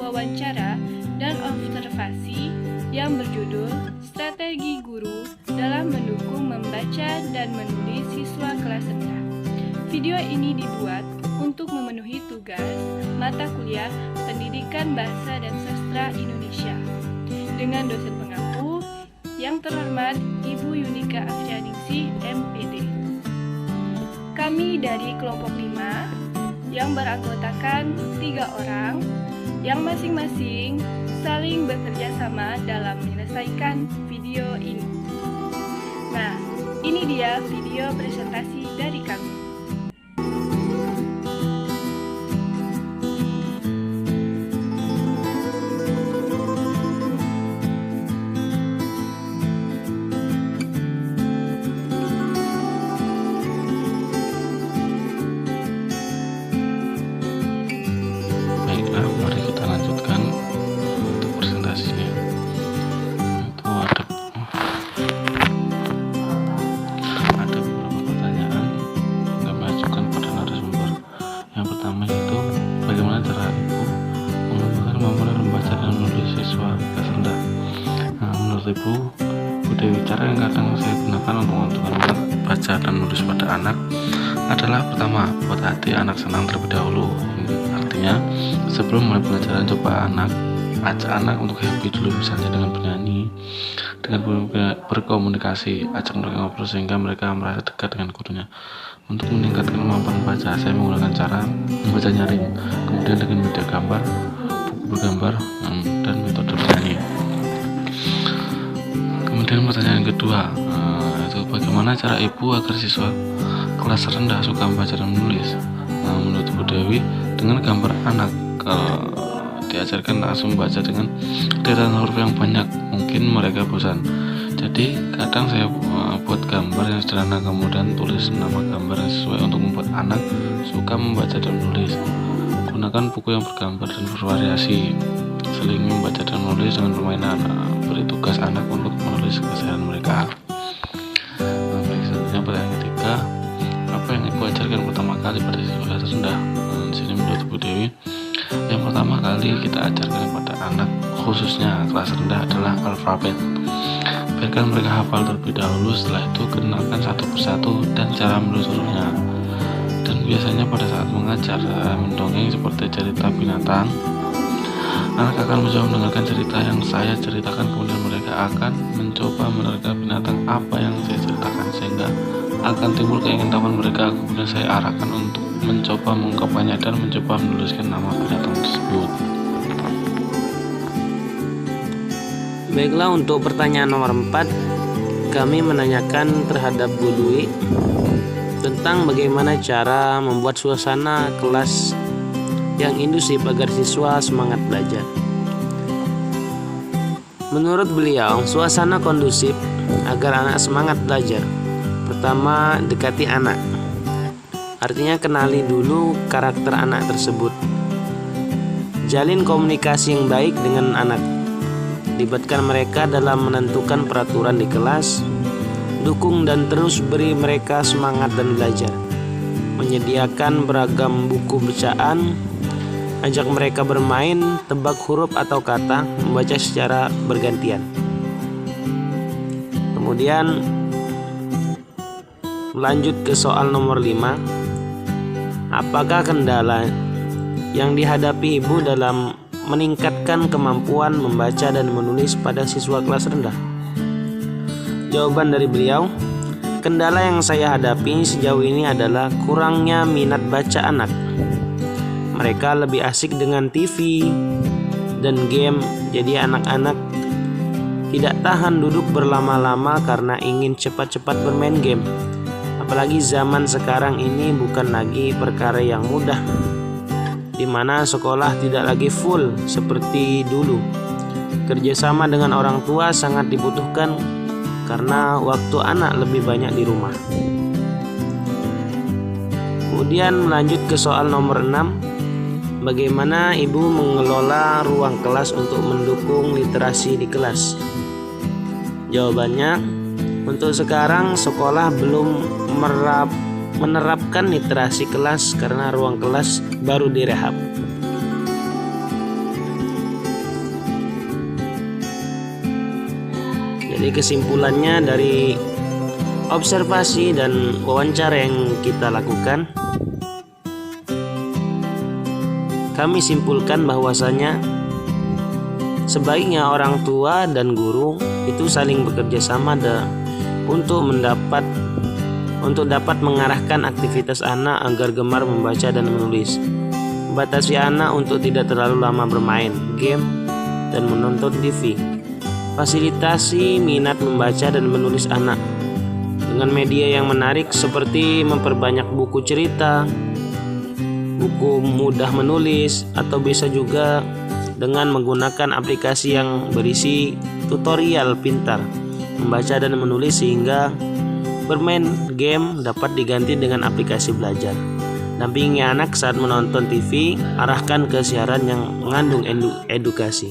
wawancara dan observasi yang berjudul Strategi Guru dalam Mendukung Membaca dan Menulis Siswa Kelas Rendah. Video ini dibuat untuk memenuhi tugas mata kuliah Pendidikan Bahasa dan Sastra Indonesia dengan dosen pengampu yang terhormat Ibu Yunika Afrianingsih, MPD. Kami dari kelompok 5 yang beranggotakan 3 orang yang masing-masing saling bekerja sama dalam menyelesaikan video ini. Nah, ini dia video presentasi dari kami. Baiklah, mari kita lanjutkan untuk presentasinya. Itu ada beberapa pertanyaan yang kami ajukan pada narasumber. Yang pertama yaitu bagaimana cara Ibu mengembangkan kemampuan membaca dan menulis siswa kelas rendah. Menurut Ibu Dewi, cara yang kadang saya gunakan untuk menentukan minat baca dan menulis pada anak adalah pertama, buat hati anak senang terlebih dahulu. Artinya, sebelum mulai pelajaran, coba ajak anak untuk happy dulu, misalnya dengan bernyanyi, dengan berkomunikasi, ajak mereka ngobrol sehingga mereka merasa dekat dengan gurunya. Untuk meningkatkan kemampuan membaca, saya menggunakan cara membaca nyaring, kemudian dengan media gambar, buku bergambar, dan metode bernyanyi. Kemudian pertanyaan kedua, itu bagaimana cara Ibu agar siswa kelas rendah suka membaca dan menulis? Menurut Bu Dewi, dengan gambar anak. Kalau diajarkan langsung membaca dengan deretan huruf yang banyak, mungkin mereka bosan. Jadi kadang saya buat gambar yang sederhana, kemudian tulis nama gambar yang sesuai untuk membuat anak suka membaca dan menulis. Gunakan buku yang bergambar dan bervariasi. Selingi membaca dan menulis dengan permainan. Beri tugas anak untuk menulis keseharian mereka. Baik, selanjutnya pertanyaan ketiga, apa yang Ibu ajarkan pertama kali pada siswa kelas rendah? Di sini menurut Bu Dewi, yang pertama kali kita ajarkan kepada anak khususnya kelas rendah adalah alfabet. Biarkan mereka hafal terlebih dahulu, setelah itu kenalkan satu persatu dan cara menelusurinya. Dan biasanya pada saat mengajar mendongeng seperti cerita binatang, anak akan mencoba mendengarkan cerita yang saya ceritakan, kemudian mereka akan mencoba menerka binatang apa yang saya ceritakan, sehingga akan timbul keingintahuan mereka. Kemudian saya arahkan untuk mencoba mengungkapkannya dan mencoba menuliskan nama binatang tersebut. Baiklah, untuk pertanyaan nomor 4, kami menanyakan terhadap Bu Dwi tentang bagaimana cara membuat suasana kelas yang indusif agar siswa semangat belajar. Menurut beliau, suasana kondusif agar anak semangat belajar. Pertama, dekati anak. Artinya kenali dulu karakter anak tersebut. Jalin komunikasi yang baik dengan anak. Libatkan mereka dalam menentukan peraturan di kelas. Dukung dan terus beri mereka semangat dan belajar. Menyediakan beragam buku bacaan. Ajak mereka bermain, tebak huruf atau kata, membaca secara bergantian. Kemudian lanjut ke soal nomor 5. Apakah kendala yang dihadapi Ibu dalam meningkatkan kemampuan membaca dan menulis pada siswa kelas rendah? Jawaban dari beliau, kendala yang saya hadapi sejauh ini adalah kurangnya minat baca anak. Mereka lebih asik dengan TV dan game, jadi anak-anak tidak tahan duduk berlama-lama karena ingin cepat-cepat bermain game. Apalagi zaman sekarang ini bukan lagi perkara yang mudah, di mana sekolah tidak lagi full seperti dulu. Kerjasama dengan orang tua sangat dibutuhkan karena waktu anak lebih banyak di rumah. Kemudian lanjut ke soal nomor 6. Bagaimana Ibu mengelola ruang kelas untuk mendukung literasi di kelas? Jawabannya, untuk sekarang sekolah belum menerapkan literasi kelas karena ruang kelas baru direhab. Jadi kesimpulannya dari observasi dan wawancara yang kita lakukan, kami simpulkan bahwasanya sebaiknya orang tua dan guru itu saling bekerja sama untuk dapat mengarahkan aktivitas anak agar gemar membaca dan menulis. Batasi anak untuk tidak terlalu lama bermain game dan menonton TV. Fasilitasi minat membaca dan menulis anak dengan media yang menarik seperti memperbanyak buku cerita, buku mudah menulis, atau bisa juga dengan menggunakan aplikasi yang berisi tutorial pintar membaca dan menulis, sehingga bermain game dapat diganti dengan aplikasi belajar. Dampingi anak saat menonton TV, arahkan ke siaran yang mengandung edukasi.